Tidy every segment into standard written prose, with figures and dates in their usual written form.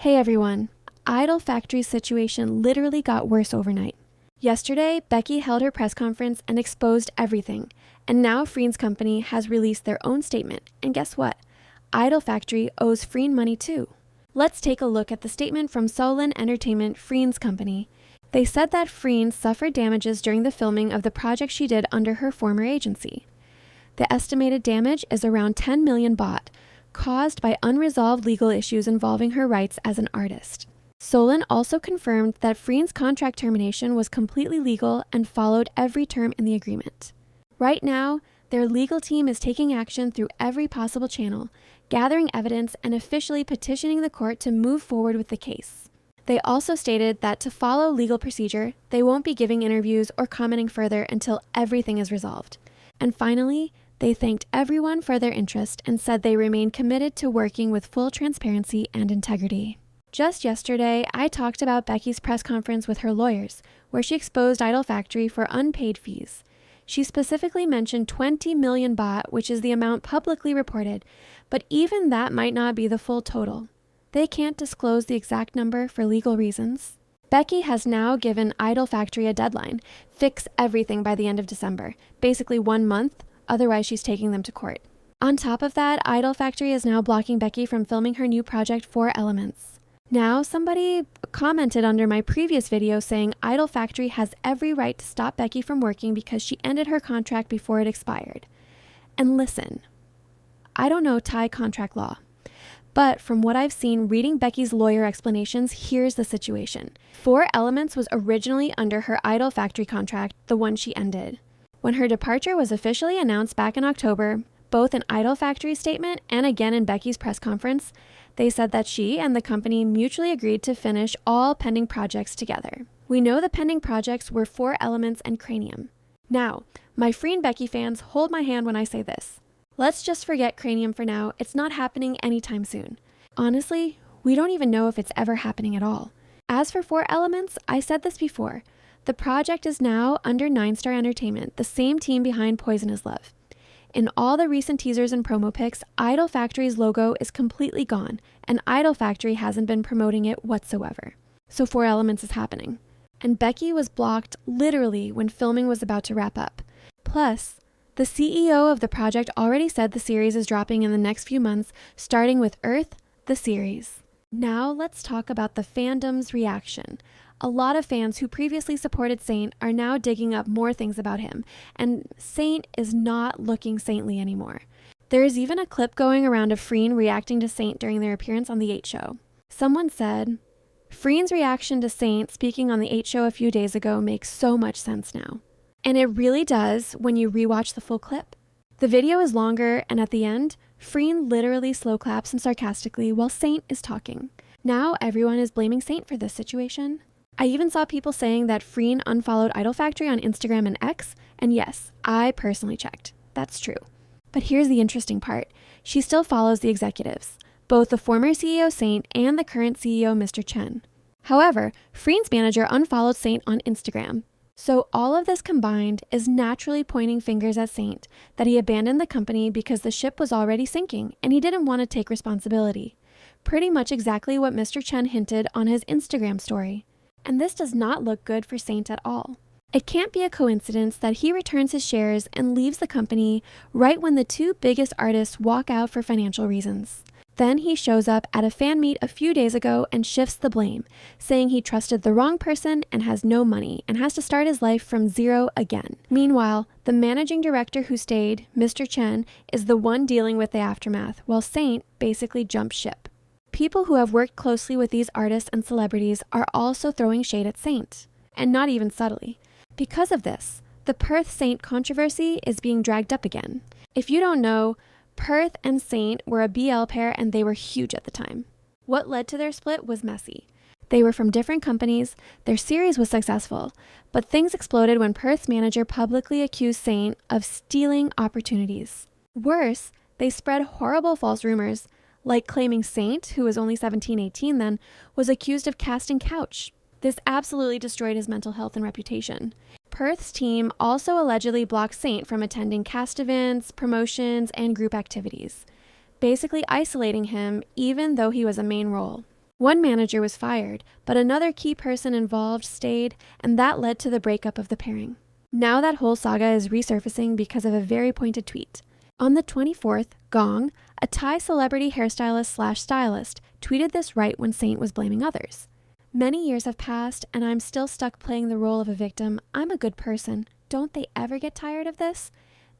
Hey everyone, Idol Factory's situation literally got worse overnight. Yesterday, Becky held her press conference and exposed everything, and now Freen's company has released their own statement, and guess what? Idol Factory owes Freen money too. Let's take a look at the statement from Solon Entertainment, Freen's company. They said that Freen suffered damages during the filming of the project she did under her former agency. The estimated damage is around 10 million baht, caused by unresolved legal issues involving her rights as an artist. Solon also confirmed that Freen's contract termination was completely legal and followed every term in the agreement. Right now, their legal team is taking action through every possible channel, gathering evidence and officially petitioning the court to move forward with the case. They also stated that to follow legal procedure, they won't be giving interviews or commenting further until everything is resolved. And finally, they thanked everyone for their interest and said they remain committed to working with full transparency and integrity. Just yesterday, I talked about Becky's press conference with her lawyers, where she exposed Idol Factory for unpaid fees. She specifically mentioned 20 million baht, which is the amount publicly reported, but even that might not be the full total. They can't disclose the exact number for legal reasons. Becky has now given Idol Factory a deadline, fix everything by the end of December, basically 1 month, otherwise she's taking them to court. On top of that, Idol Factory is now blocking Becky from filming her new project 4 Elements. Now, somebody commented under my previous video saying Idol Factory has every right to stop Becky from working because she ended her contract before it expired. And listen, I don't know Thai contract law, but from what I've seen reading Becky's lawyer explanations, here's the situation. 4 Elements was originally under her Idol Factory contract, the one she ended. When her departure was officially announced back in October, both in Idol Factory's statement and again in Becky's press conference, they said that she and the company mutually agreed to finish all pending projects together. We know the pending projects were 4 Elements and Cranium. Now, my Freen Becky fans, hold my hand when I say this. Let's just forget Cranium for now. It's not happening anytime soon. Honestly, we don't even know if it's ever happening at all. As for 4 Elements, I said this before. The project is now under 9-Star Entertainment, the same team behind Poison Is Love. In all the recent teasers and promo pics, Idol Factory's logo is completely gone, and Idol Factory hasn't been promoting it whatsoever. So 4 Elements is happening. And Becky was blocked literally when filming was about to wrap up. Plus, the CEO of the project already said the series is dropping in the next few months, starting with Earth, the series. Now let's talk about the fandom's reaction. A lot of fans who previously supported Saint are now digging up more things about him, and Saint is not looking saintly anymore. There is even a clip going around of Freen reacting to Saint during their appearance on The 8 Show. Someone said, Freen's reaction to Saint speaking on The 8 Show a few days ago makes so much sense now. And it really does when you rewatch the full clip. The video is longer, and at the end, Freen literally slow claps and sarcastically while Saint is talking. Now everyone is blaming Saint for this situation. I even saw people saying that Freen unfollowed Idol Factory on Instagram and X, and yes, I personally checked. That's true. But here's the interesting part. She still follows the executives, both the former CEO Saint and the current CEO Mr. Chen. However, Freen's manager unfollowed Saint on Instagram. So all of this combined is naturally pointing fingers at Saint, that he abandoned the company because the ship was already sinking and he didn't want to take responsibility. Pretty much exactly what Mr. Chen hinted on his Instagram story. And this does not look good for Saint at all. It can't be a coincidence that he returns his shares and leaves the company right when the 2 biggest artists walk out for financial reasons. Then he shows up at a fan meet a few days ago and shifts the blame, saying he trusted the wrong person and has no money and has to start his life from zero again. Meanwhile, the managing director who stayed, Mr. Chen, is the one dealing with the aftermath, while Saint basically jumped ship. People who have worked closely with these artists and celebrities are also throwing shade at Saint, and not even subtly. Because of this, the Perth-Saint controversy is being dragged up again. If you don't know, Perth and Saint were a BL pair and they were huge at the time. What led to their split was messy. They were from different companies, their series was successful, but things exploded when Perth's manager publicly accused Saint of stealing opportunities. Worse, they spread horrible false rumors, like claiming Saint, who was only 17-18 then, was accused of casting couch. This absolutely destroyed his mental health and reputation. Perth's team also allegedly blocked Saint from attending cast events, promotions, and group activities, basically isolating him even though he was a main role. One manager was fired, but another key person involved stayed, and that led to the breakup of the pairing. Now that whole saga is resurfacing because of a very pointed tweet. On the 24th, Gong, a Thai celebrity hairstylist/stylist, tweeted this right when Saint was blaming others. Many years have passed, and I'm still stuck playing the role of a victim. I'm a good person. Don't they ever get tired of this?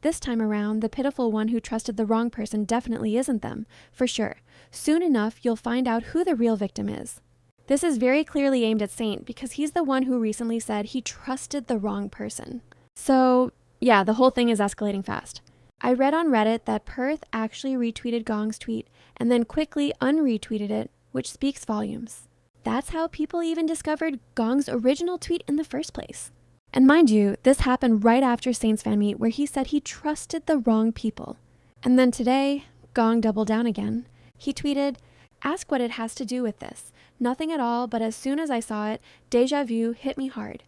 This time around, the pitiful one who trusted the wrong person definitely isn't them, for sure. Soon enough, you'll find out who the real victim is. This is very clearly aimed at Saint because he's the one who recently said he trusted the wrong person. So, yeah, the whole thing is escalating fast. I read on Reddit that Perth actually retweeted Gong's tweet and then quickly unretweeted it, which speaks volumes. That's how people even discovered Gong's original tweet in the first place. And mind you, this happened right after Saint's fan meet where he said he trusted the wrong people. And then today, Gong doubled down again. He tweeted, "Ask what it has to do with this. Nothing at all, but as soon as I saw it, deja vu hit me hard.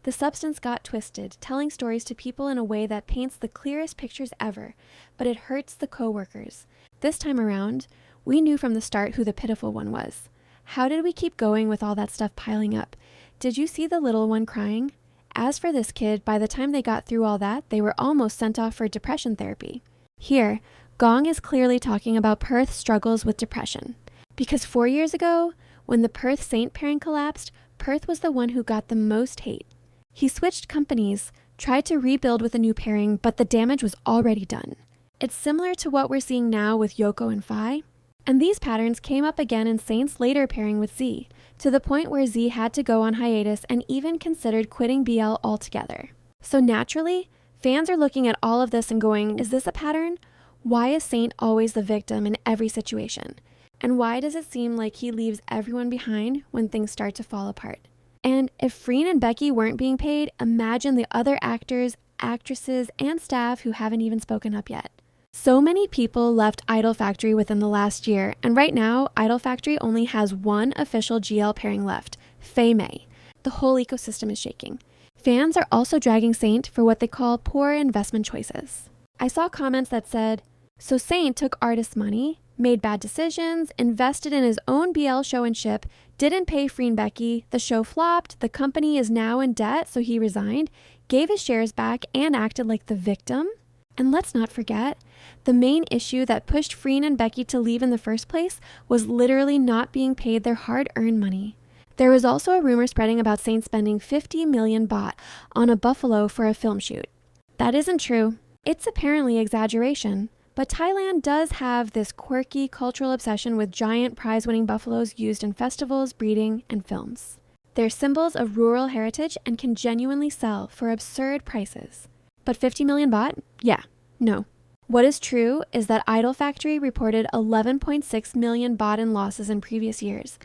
The substance got twisted, telling stories to people in a way that paints the clearest pictures ever, but it hurts the coworkers. This time around, we knew from the start who the pitiful one was. How did we keep going with all that stuff piling up? Did you see the little one crying? As for this kid, by the time they got through all that, they were almost sent off for depression therapy." Here, Gong is clearly talking about Perth's struggles with depression. Because 4 years ago, when the Perth-Saint pairing collapsed, Perth was the one who got the most hate. He switched companies, tried to rebuild with a new pairing, but the damage was already done. It's similar to what we're seeing now with Yoko and Phi. And these patterns came up again in Saint's later pairing with Z, to the point where Z had to go on hiatus and even considered quitting BL altogether. So naturally, fans are looking at all of this and going, is this a pattern? Why is Saint always the victim in every situation? And why does it seem like he leaves everyone behind when things start to fall apart? And if Freen and Becky weren't being paid, imagine the other actors, actresses, and staff who haven't even spoken up yet. So many people left Idol Factory within the last year, and right now, Idol Factory only has one official GL pairing left, Faye May. The whole ecosystem is shaking. Fans are also dragging Saint for what they call poor investment choices. I saw comments that said, so Saint took artists' money, made bad decisions, invested in his own BL show and ship, didn't pay Freen Becky, the show flopped, the company is now in debt, so he resigned, gave his shares back, and acted like the victim. And let's not forget, the main issue that pushed Freen and Becky to leave in the first place was literally not being paid their hard-earned money. There was also a rumor spreading about Saint spending 50 million baht on a buffalo for a film shoot. That isn't true. It's apparently exaggeration. But Thailand does have this quirky cultural obsession with giant prize-winning buffaloes used in festivals, breeding, and films. They're symbols of rural heritage and can genuinely sell for absurd prices. But 50 million baht? Yeah, no. What is true is that Idol Factory reported 11.6 million baht in losses in previous years,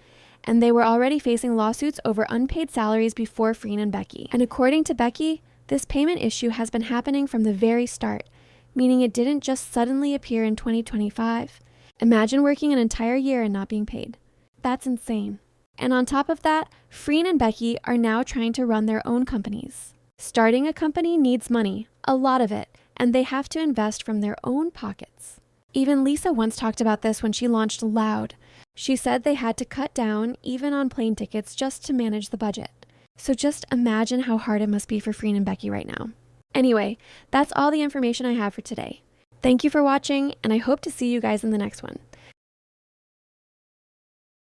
and they were already facing lawsuits over unpaid salaries before Freen and Becky. And according to Becky, this payment issue has been happening from the very start, meaning it didn't just suddenly appear in 2025. Imagine working an entire year and not being paid. That's insane. And on top of that, Freen and Becky are now trying to run their own companies. Starting a company needs money, a lot of it, and they have to invest from their own pockets. Even Lisa once talked about this when she launched Loud. She said they had to cut down even on plane tickets just to manage the budget. So just imagine how hard it must be for Freen and Becky right now. Anyway, that's all the information I have for today. Thank you for watching, and I hope to see you guys in the next one.